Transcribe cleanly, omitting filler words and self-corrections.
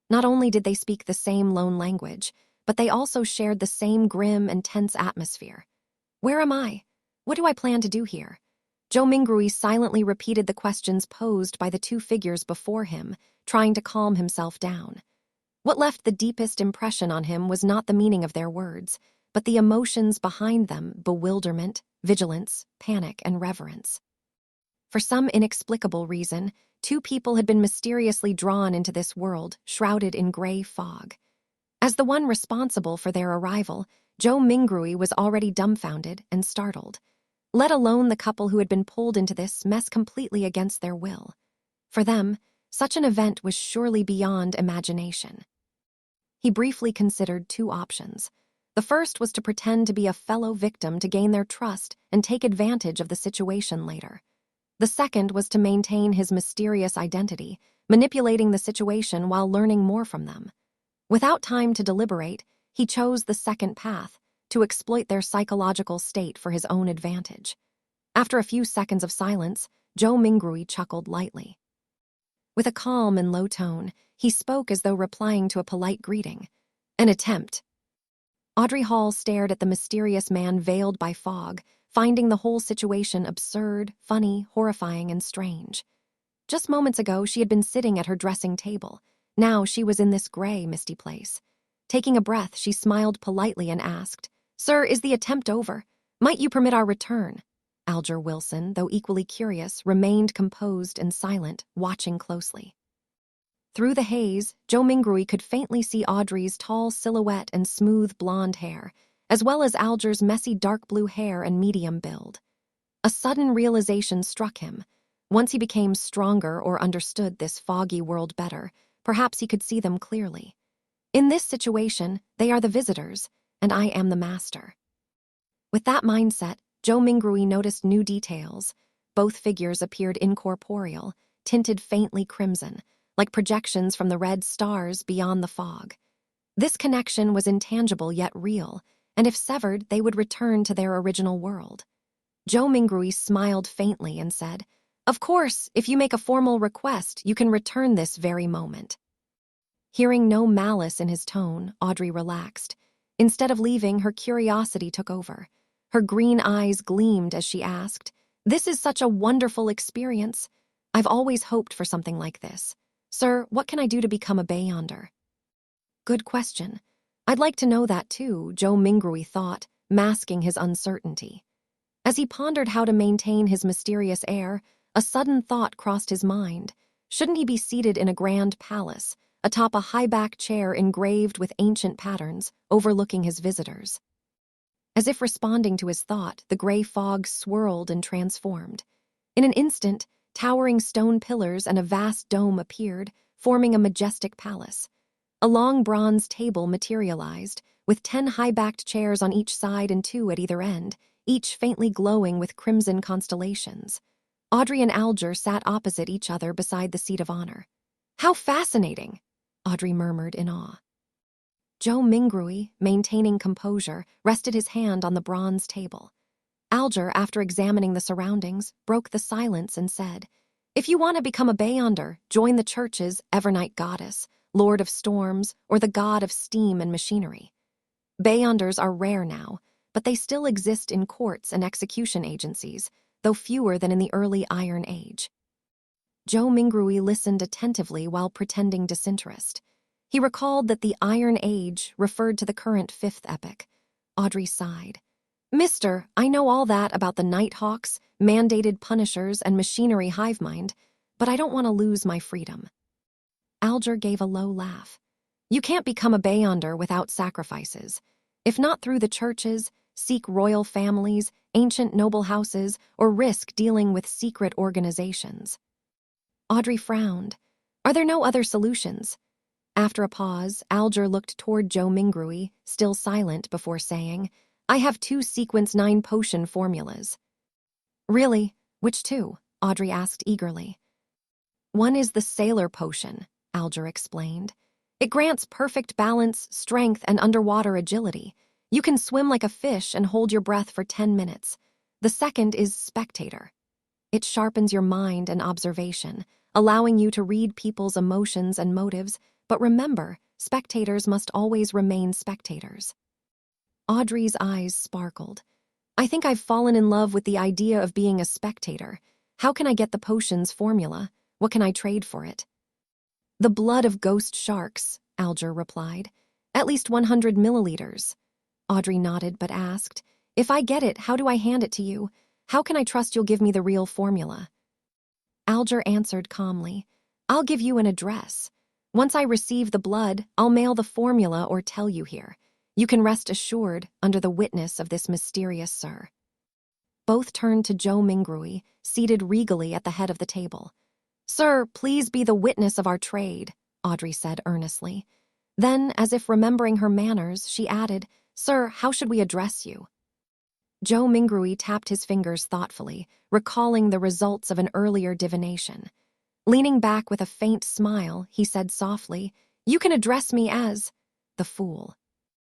Not only did they speak the same lone language, but they also shared the same grim and tense atmosphere. Where am I? What do I plan to do here? Zhou Mingrui silently repeated the questions posed by the two figures before him, trying to calm himself down. What left the deepest impression on him was not the meaning of their words, but the emotions behind them: bewilderment, vigilance, panic, and reverence. For some inexplicable reason, two people had been mysteriously drawn into this world, shrouded in gray fog. As the one responsible for their arrival, Zhou Mingrui was already dumbfounded and startled, let alone the couple who had been pulled into this mess completely against their will. For them, such an event was surely beyond imagination. He briefly considered two options. The first was to pretend to be a fellow victim to gain their trust and take advantage of the situation later. The second was to maintain his mysterious identity, manipulating the situation while learning more from them. Without time to deliberate, he chose the second path, to exploit their psychological state for his own advantage. After a few seconds of silence, Zhou Mingrui chuckled lightly. With a calm and low tone, he spoke as though replying to a polite greeting. An attempt. Audrey Hall stared at the mysterious man veiled by fog, finding the whole situation absurd, funny, horrifying, and strange. Just moments ago, she had been sitting at her dressing table. Now she was in this gray, misty place. Taking a breath, she smiled politely and asked, "Sir, is the attempt over? Might you permit our return?" Alger Wilson, though equally curious, remained composed and silent, watching closely. Through the haze, Zhou Mingrui could faintly see Audrey's tall silhouette and smooth blonde hair, as well as Alger's messy dark blue hair and medium build. A sudden realization struck him. Once he became stronger or understood this foggy world better, perhaps he could see them clearly. In this situation, they are the visitors, and I am the master. With that mindset, Zhou Mingrui noticed new details. Both figures appeared incorporeal, tinted faintly crimson, like projections from the red stars beyond the fog. This connection was intangible yet real, and if severed, they would return to their original world. Zhou Mingrui smiled faintly and said, "Of course, if you make a formal request, you can return this very moment." Hearing no malice in his tone, Audrey relaxed. Instead of leaving, her curiosity took over. Her green eyes gleamed as she asked, "This is such a wonderful experience. I've always hoped for something like this. Sir, what can I do to become a Beyonder?" Good question. I'd like to know that too, Zhou Mingrui thought, masking his uncertainty. As he pondered how to maintain his mysterious air, a sudden thought crossed his mind. Shouldn't he be seated in a grand palace, atop a high-backed chair engraved with ancient patterns, overlooking his visitors? As if responding to his thought, the gray fog swirled and transformed. In an instant, towering stone pillars and a vast dome appeared, forming a majestic palace. A long bronze table materialized, with 10 high-backed chairs on each side and 2 at either end, each faintly glowing with crimson constellations. Audrey and Alger sat opposite each other beside the seat of honor. "How fascinating!" Audrey murmured in awe. Zhou Mingrui, maintaining composure, rested his hand on the bronze table. Alger, after examining the surroundings, broke the silence and said, "If you want to become a Beyonder, join the church's Evernight Goddess, Lord of Storms, or the God of Steam and Machinery. Beyonders are rare now, but they still exist in courts and execution agencies, though fewer than in the early Iron Age." Zhou Mingrui listened attentively while pretending disinterest. He recalled that the Iron Age referred to the current 5th epoch. Audrey sighed. "Mister, I know all that about the Nighthawks, mandated punishers, and machinery hivemind, but I don't want to lose my freedom." Alger gave a low laugh. "You can't become a Beyonder without sacrifices. If not through the churches, seek royal families, ancient noble houses, or risk dealing with secret organizations." Audrey frowned. "Are there no other solutions?" After a pause, Alger looked toward Zhou Mingrui, still silent, before saying, "I have 2 Sequence 9 potion formulas." "Really? Which 2? Audrey asked eagerly. "One is the Sailor Potion," Alger explained. "It grants perfect balance, strength, and underwater agility. You can swim like a fish and hold your breath for 10 minutes. The second is Spectator. It sharpens your mind and observation, allowing you to read people's emotions and motives, But remember, spectators must always remain spectators. Audrey's eyes sparkled. I think I've fallen in love with the idea of being a spectator. How can I get the potion's formula? What can I trade for it? The blood of ghost sharks, Alger replied. At least 100 milliliters. Audrey nodded but asked, if I get it, how do I hand it to you? How can I trust you'll give me the real formula? Alger answered calmly, I'll give you an address. Once I receive the blood, I'll mail the formula or tell you here. You can rest assured under the witness of this mysterious sir. Both turned to Zhou Mingrui, seated regally at the head of the table. Sir, please be the witness of our trade, Audrey said earnestly. Then, as if remembering her manners, she added, Sir, how should we address you? Zhou Mingrui tapped his fingers thoughtfully, recalling the results of an earlier divination. Leaning back with a faint smile, he said softly, You can address me as the fool.